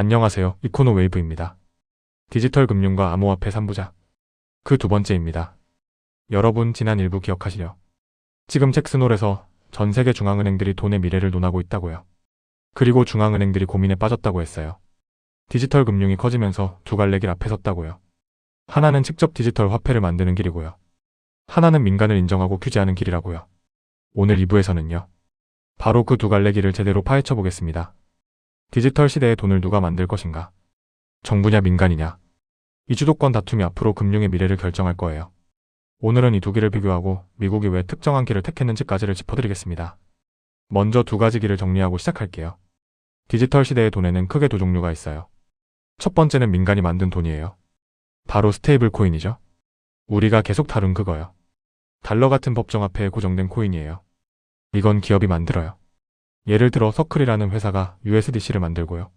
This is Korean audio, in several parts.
안녕하세요. 이코노 웨이브입니다. 디지털 금융과 암호화폐 3부작. 그 두 번째입니다. 여러분 지난 일부 기억하시려? 지금 잭슨홀에서 전 세계 중앙은행들이 돈의 미래를 논하고 있다고요. 그리고 중앙은행들이 고민에 빠졌다고 했어요. 디지털 금융이 커지면서 두 갈래 길 앞에 섰다고요. 하나는 직접 디지털 화폐를 만드는 길이고요. 하나는 민간을 인정하고 규제하는 길이라고요. 오늘 2부에서는요. 바로 그 두 갈래 길을 제대로 파헤쳐 보겠습니다. 디지털 시대의 돈을 누가 만들 것인가? 정부냐 민간이냐? 이 주도권 다툼이 앞으로 금융의 미래를 결정할 거예요. 오늘은 이 두 길을 비교하고 미국이 왜 특정한 길을 택했는지까지를 짚어드리겠습니다. 먼저 두 가지 길을 정리하고 시작할게요. 디지털 시대의 돈에는 크게 두 종류가 있어요. 첫 번째는 민간이 만든 돈이에요. 바로 스테이블 코인이죠. 우리가 계속 다룬 그거요. 달러 같은 법정화폐에 고정된 코인이에요. 이건 기업이 만들어요. 예를 들어 서클이라는 회사가 USDC를 만들고요.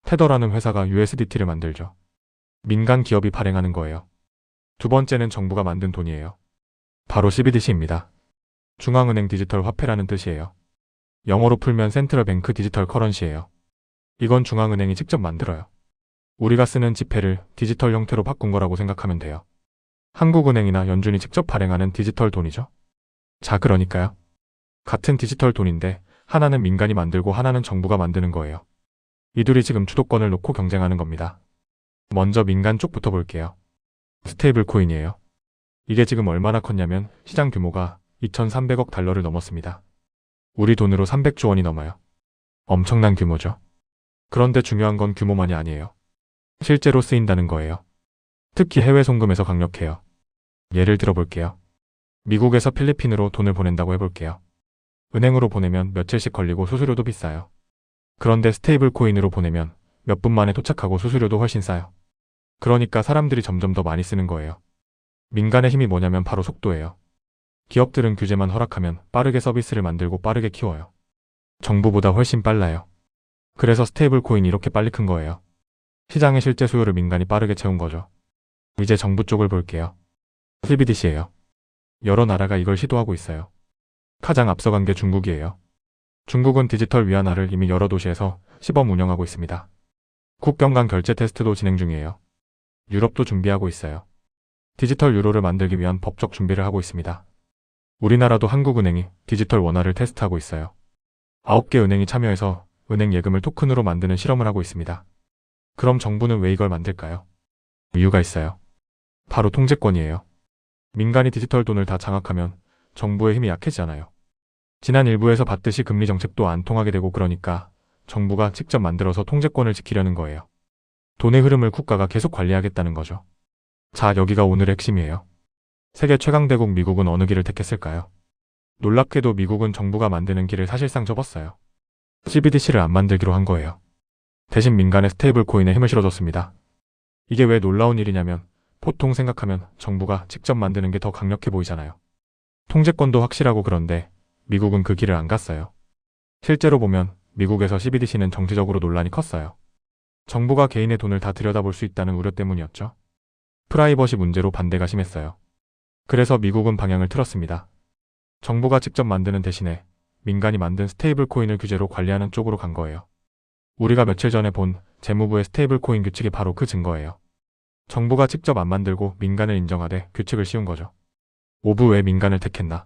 테더라는 회사가 USDT를 만들죠. 민간 기업이 발행하는 거예요. 두 번째는 정부가 만든 돈이에요. 바로 CBDC입니다. 중앙은행 디지털 화폐라는 뜻이에요. 영어로 풀면 센트럴 뱅크 디지털 커런시예요. 이건 중앙은행이 직접 만들어요. 우리가 쓰는 지폐를 디지털 형태로 바꾼 거라고 생각하면 돼요. 한국은행이나 연준이 직접 발행하는 디지털 돈이죠. 자, 그러니까요. 같은 디지털 돈인데 하나는 민간이 만들고 하나는 정부가 만드는 거예요. 이 둘이 지금 주도권을 놓고 경쟁하는 겁니다. 먼저 민간 쪽부터 볼게요. 스테이블 코인이에요. 이게 지금 얼마나 컸냐면 시장 규모가 2,300억 달러를 넘었습니다. 우리 돈으로 300조 원이 넘어요. 엄청난 규모죠. 그런데 중요한 건 규모만이 아니에요. 실제로 쓰인다는 거예요. 특히 해외 송금에서 강력해요. 예를 들어 볼게요. 미국에서 필리핀으로 돈을 보낸다고 해볼게요. 은행으로 보내면 며칠씩 걸리고 수수료도 비싸요. 그런데 스테이블 코인으로 보내면 몇 분 만에 도착하고 수수료도 훨씬 싸요. 그러니까 사람들이 점점 더 많이 쓰는 거예요. 민간의 힘이 뭐냐면 바로 속도예요. 기업들은 규제만 허락하면 빠르게 서비스를 만들고 빠르게 키워요. 정부보다 훨씬 빨라요. 그래서 스테이블 코인이 이렇게 빨리 큰 거예요. 시장의 실제 수요를 민간이 빠르게 채운 거죠. 이제 정부 쪽을 볼게요. CBDC예요. 여러 나라가 이걸 시도하고 있어요. 가장 앞서간 게 중국이에요. 중국은 디지털 위안화를 이미 여러 도시에서 시범 운영하고 있습니다. 국경 간 결제 테스트도 진행 중이에요. 유럽도 준비하고 있어요. 디지털 유로를 만들기 위한 법적 준비를 하고 있습니다. 우리나라도 한국은행이 디지털 원화를 테스트하고 있어요. 9개 은행이 참여해서 은행 예금을 토큰으로 만드는 실험을 하고 있습니다. 그럼 정부는 왜 이걸 만들까요? 이유가 있어요. 바로 통제권이에요. 민간이 디지털 돈을 다 장악하면 정부의 힘이 약해지잖아요. 지난 일부에서 봤듯이 금리 정책도 안 통하게 되고 그러니까 정부가 직접 만들어서 통제권을 지키려는 거예요. 돈의 흐름을 국가가 계속 관리하겠다는 거죠. 자, 여기가 오늘의 핵심이에요. 세계 최강대국 미국은 어느 길을 택했을까요? 놀랍게도 미국은 정부가 만드는 길을 사실상 접었어요. CBDC를 안 만들기로 한 거예요. 대신 민간의 스테이블 코인에 힘을 실어줬습니다. 이게 왜 놀라운 일이냐면 보통 생각하면 정부가 직접 만드는 게 더 강력해 보이잖아요. 통제권도 확실하고 그런데 미국은 그 길을 안 갔어요. 실제로 보면 미국에서 CBDC는 정치적으로 논란이 컸어요. 정부가 개인의 돈을 다 들여다볼 수 있다는 우려 때문이었죠. 프라이버시 문제로 반대가 심했어요. 그래서 미국은 방향을 틀었습니다. 정부가 직접 만드는 대신에 민간이 만든 스테이블 코인을 규제로 관리하는 쪽으로 간 거예요. 우리가 며칠 전에 본 재무부의 스테이블 코인 규칙이 바로 그 증거예요. 정부가 직접 안 만들고 민간을 인정하되 규칙을 씌운 거죠. 오브 왜 민간을 택했나?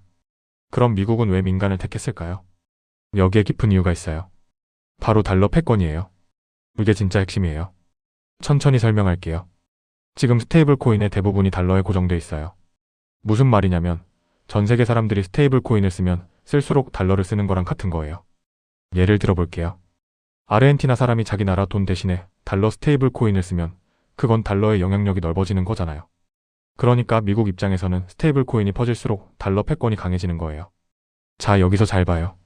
그럼 미국은 왜 민간을 택했을까요? 여기에 깊은 이유가 있어요. 바로 달러 패권이에요. 이게 진짜 핵심이에요. 천천히 설명할게요. 지금 스테이블 코인의 대부분이 달러에 고정돼 있어요. 무슨 말이냐면 전 세계 사람들이 스테이블 코인을 쓰면 쓸수록 달러를 쓰는 거랑 같은 거예요. 예를 들어 볼게요. 아르헨티나 사람이 자기 나라 돈 대신에 달러 스테이블 코인을 쓰면 그건 달러의 영향력이 넓어지는 거잖아요. 그러니까 미국 입장에서는 스테이블 코인이 퍼질수록 달러 패권이 강해지는 거예요. 자, 여기서 잘 봐요.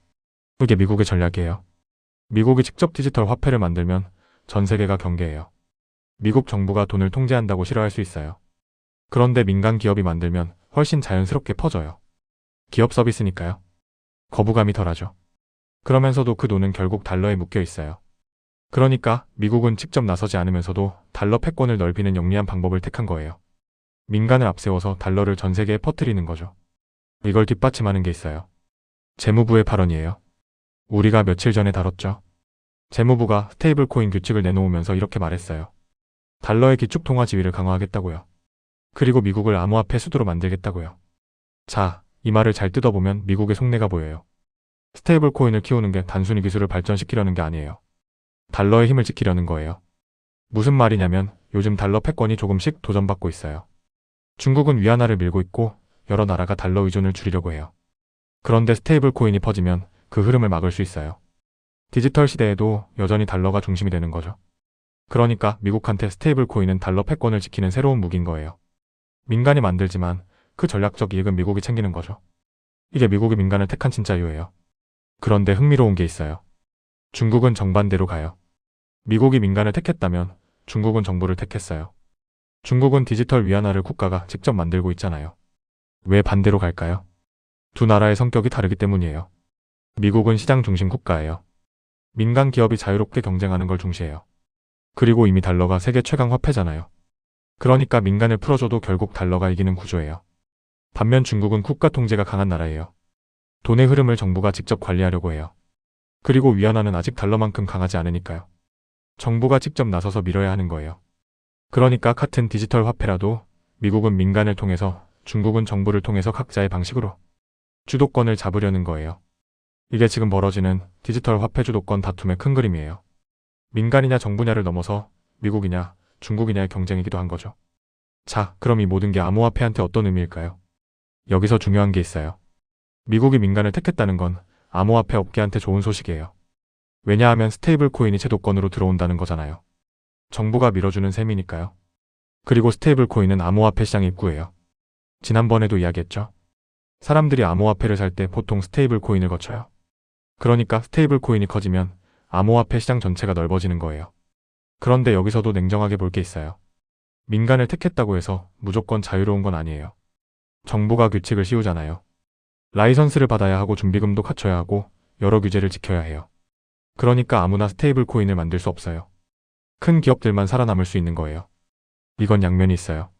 이게 미국의 전략이에요. 미국이 직접 디지털 화폐를 만들면 전 세계가 경계해요. 미국 정부가 돈을 통제한다고 싫어할 수 있어요. 그런데 민간 기업이 만들면 훨씬 자연스럽게 퍼져요. 기업 서비스니까요. 거부감이 덜하죠. 그러면서도 그 돈은 결국 달러에 묶여 있어요. 그러니까 미국은 직접 나서지 않으면서도 달러 패권을 넓히는 영리한 방법을 택한 거예요. 민간을 앞세워서 달러를 전 세계에 퍼뜨리는 거죠. 이걸 뒷받침하는 게 있어요. 재무부의 발언이에요. 우리가 며칠 전에 다뤘죠. 재무부가 스테이블 코인 규칙을 내놓으면서 이렇게 말했어요. 달러의 기축 통화 지위를 강화하겠다고요. 그리고 미국을 암호화폐 수도로 만들겠다고요. 자, 이 말을 잘 뜯어보면 미국의 속내가 보여요. 스테이블 코인을 키우는 게 단순히 기술을 발전시키려는 게 아니에요. 달러의 힘을 지키려는 거예요. 무슨 말이냐면 요즘 달러 패권이 조금씩 도전받고 있어요. 중국은 위안화를 밀고 있고 여러 나라가 달러 의존을 줄이려고 해요. 그런데 스테이블 코인이 퍼지면 그 흐름을 막을 수 있어요. 디지털 시대에도 여전히 달러가 중심이 되는 거죠. 그러니까 미국한테 스테이블 코인은 달러 패권을 지키는 새로운 무기인 거예요. 민간이 만들지만 그 전략적 이익은 미국이 챙기는 거죠. 이게 미국이 민간을 택한 진짜 이유예요. 그런데 흥미로운 게 있어요. 중국은 정반대로 가요. 미국이 민간을 택했다면 중국은 정부를 택했어요. 중국은 디지털 위안화를 국가가 직접 만들고 있잖아요. 왜 반대로 갈까요? 두 나라의 성격이 다르기 때문이에요. 미국은 시장 중심 국가예요. 민간 기업이 자유롭게 경쟁하는 걸 중시해요. 그리고 이미 달러가 세계 최강 화폐잖아요. 그러니까 민간을 풀어줘도 결국 달러가 이기는 구조예요. 반면 중국은 국가 통제가 강한 나라예요. 돈의 흐름을 정부가 직접 관리하려고 해요. 그리고 위안화는 아직 달러만큼 강하지 않으니까요. 정부가 직접 나서서 밀어야 하는 거예요. 그러니까 같은 디지털 화폐라도 미국은 민간을 통해서 중국은 정부를 통해서 각자의 방식으로 주도권을 잡으려는 거예요. 이게 지금 벌어지는 디지털 화폐 주도권 다툼의 큰 그림이에요. 민간이냐 정부냐를 넘어서 미국이냐 중국이냐의 경쟁이기도 한 거죠. 자, 그럼 이 모든 게 암호화폐한테 어떤 의미일까요? 여기서 중요한 게 있어요. 미국이 민간을 택했다는 건 암호화폐 업계한테 좋은 소식이에요. 왜냐하면 스테이블 코인이 제도권으로 들어온다는 거잖아요. 정부가 밀어주는 셈이니까요. 그리고 스테이블 코인은 암호화폐 시장의 입구예요. 지난번에도 이야기했죠. 사람들이 암호화폐를 살 때 보통 스테이블 코인을 거쳐요. 그러니까 스테이블 코인이 커지면 암호화폐 시장 전체가 넓어지는 거예요. 그런데 여기서도 냉정하게 볼 게 있어요. 민간을 택했다고 해서 무조건 자유로운 건 아니에요. 정부가 규칙을 씌우잖아요. 라이선스를 받아야 하고 준비금도 갖춰야 하고 여러 규제를 지켜야 해요. 그러니까 아무나 스테이블 코인을 만들 수 없어요. 큰 기업들만 살아남을 수 있는 거예요. 이건 양면이 있어요.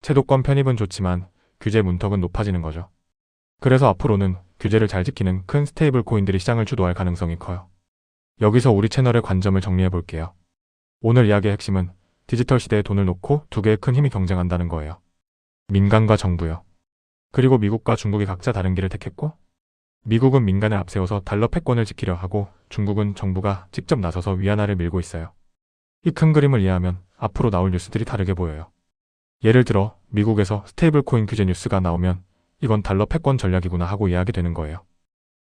제도권 편입은 좋지만 규제 문턱은 높아지는 거죠. 그래서 앞으로는 규제를 잘 지키는 큰 스테이블 코인들이 시장을 주도할 가능성이 커요. 여기서 우리 채널의 관점을 정리해 볼게요. 오늘 이야기의 핵심은 디지털 시대에 돈을 놓고 두 개의 큰 힘이 경쟁한다는 거예요. 민간과 정부요. 그리고 미국과 중국이 각자 다른 길을 택했고, 미국은 민간을 앞세워서 달러 패권을 지키려 하고 중국은 정부가 직접 나서서 위안화를 밀고 있어요. 이 큰 그림을 이해하면 앞으로 나올 뉴스들이 다르게 보여요. 예를 들어 미국에서 스테이블 코인 규제 뉴스가 나오면 이건 달러 패권 전략이구나 하고 이해하게 되는 거예요.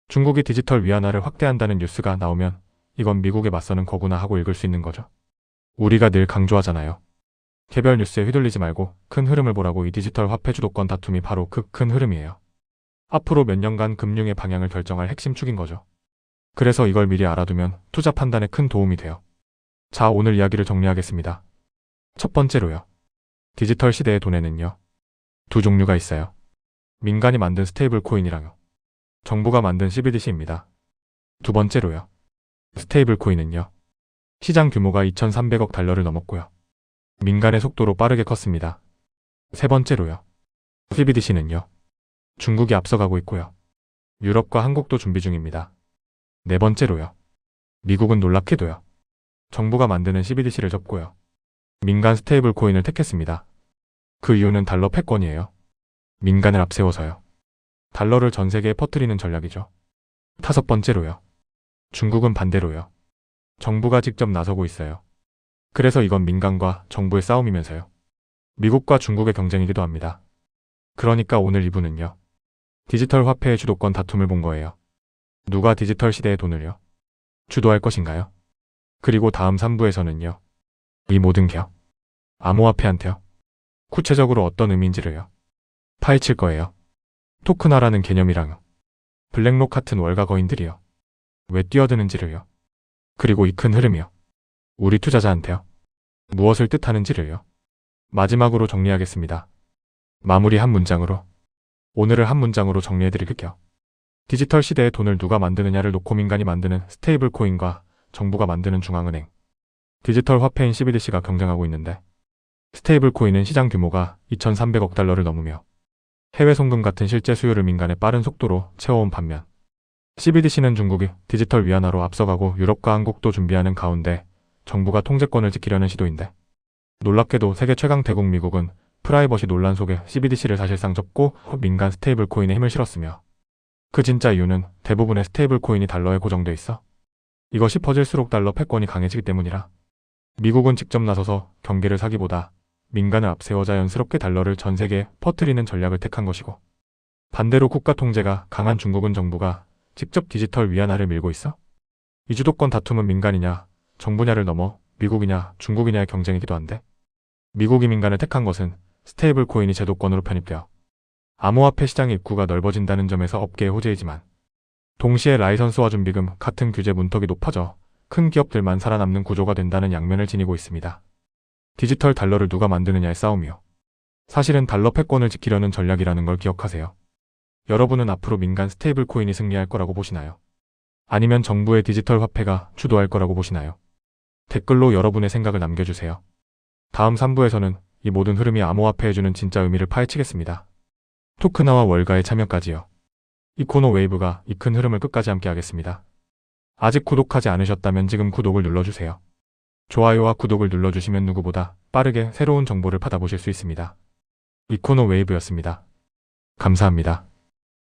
중국이 디지털 위안화를 확대한다는 뉴스가 나오면 이건 미국에 맞서는 거구나 하고 읽을 수 있는 거죠. 우리가 늘 강조하잖아요. 개별 뉴스에 휘둘리지 말고 큰 흐름을 보라고. 이 디지털 화폐 주도권 다툼이 바로 그 큰 흐름이에요. 앞으로 몇 년간 금융의 방향을 결정할 핵심 축인 거죠. 그래서 이걸 미리 알아두면 투자 판단에 큰 도움이 돼요. 자, 오늘 이야기를 정리하겠습니다. 첫 번째로요. 디지털 시대의 돈에는요. 두 종류가 있어요. 민간이 만든 스테이블 코인이랑요. 정부가 만든 CBDC입니다. 두 번째로요. 스테이블 코인은요. 시장 규모가 2,300억 달러를 넘었고요. 민간의 속도로 빠르게 컸습니다. 세 번째로요. CBDC는요. 중국이 앞서가고 있고요. 유럽과 한국도 준비 중입니다. 네 번째로요. 미국은 놀랍게도요. 정부가 만드는 CBDC를 접고요. 민간 스테이블 코인을 택했습니다. 그 이유는 달러 패권이에요. 민간을 앞세워서요. 달러를 전 세계에 퍼뜨리는 전략이죠. 다섯 번째로요. 중국은 반대로요. 정부가 직접 나서고 있어요. 그래서 이건 민간과 정부의 싸움이면서요. 미국과 중국의 경쟁이기도 합니다. 그러니까 오늘 2부는요. 디지털 화폐의 주도권 다툼을 본 거예요. 누가 디지털 시대의 돈을요? 주도할 것인가요? 그리고 다음 3부에서는요. 이 모든 게요. 암호화폐한테요. 구체적으로 어떤 의미인지를요. 파헤칠 거예요. 토큰화라는 개념이랑요. 블랙록 같은 월가 거인들이요. 왜 뛰어드는지를요. 그리고 이 큰 흐름이요. 우리 투자자한테요. 무엇을 뜻하는지를요. 마지막으로 정리하겠습니다. 마무리 한 문장으로. 오늘을 한 문장으로 정리해드릴게요. 디지털 시대의 돈을 누가 만드느냐를 놓고 민간이 만드는 스테이블 코인과 정부가 만드는 중앙은행, 디지털 화폐인 CBDC가 경쟁하고 있는데 스테이블 코인은 시장 규모가 2,300억 달러를 넘으며 해외 송금 같은 실제 수요를 민간의 빠른 속도로 채워온 반면 CBDC는 중국이 디지털 위안화로 앞서가고 유럽과 한국도 준비하는 가운데 정부가 통제권을 지키려는 시도인데, 놀랍게도 세계 최강 대국 미국은 프라이버시 논란 속에 CBDC를 사실상 접고 민간 스테이블 코인에 힘을 실었으며, 그 진짜 이유는 대부분의 스테이블 코인이 달러에 고정돼 있어 이것이 퍼질수록 달러 패권이 강해지기 때문이라. 미국은 직접 나서서 경계를 사기보다 민간을 앞세워 자연스럽게 달러를 전 세계에 퍼뜨리는 전략을 택한 것이고, 반대로 국가 통제가 강한 중국은 정부가 직접 디지털 위안화를 밀고 있어 이 주도권 다툼은 민간이냐 정부냐를 넘어 미국이냐 중국이냐의 경쟁이기도 한데, 미국이 민간을 택한 것은 스테이블 코인이 제도권으로 편입되어 암호화폐 시장의 입구가 넓어진다는 점에서 업계의 호재이지만, 동시에 라이선스와 준비금 같은 규제 문턱이 높아져 큰 기업들만 살아남는 구조가 된다는 양면을 지니고 있습니다. 디지털 달러를 누가 만드느냐의 싸움이요, 사실은 달러 패권을 지키려는 전략이라는 걸 기억하세요. 여러분은 앞으로 민간 스테이블 코인이 승리할 거라고 보시나요? 아니면 정부의 디지털 화폐가 주도할 거라고 보시나요? 댓글로 여러분의 생각을 남겨주세요. 다음 3부에서는 이 모든 흐름이 암호화폐에 주는 진짜 의미를 파헤치겠습니다. 토크나와 월가의 참여까지요. 이코노 웨이브가 이 큰 흐름을 끝까지 함께 하겠습니다. 아직 구독하지 않으셨다면 지금 구독을 눌러주세요. 좋아요와 구독을 눌러주시면 누구보다 빠르게 새로운 정보를 받아보실 수 있습니다. 이코노 웨이브였습니다. 감사합니다.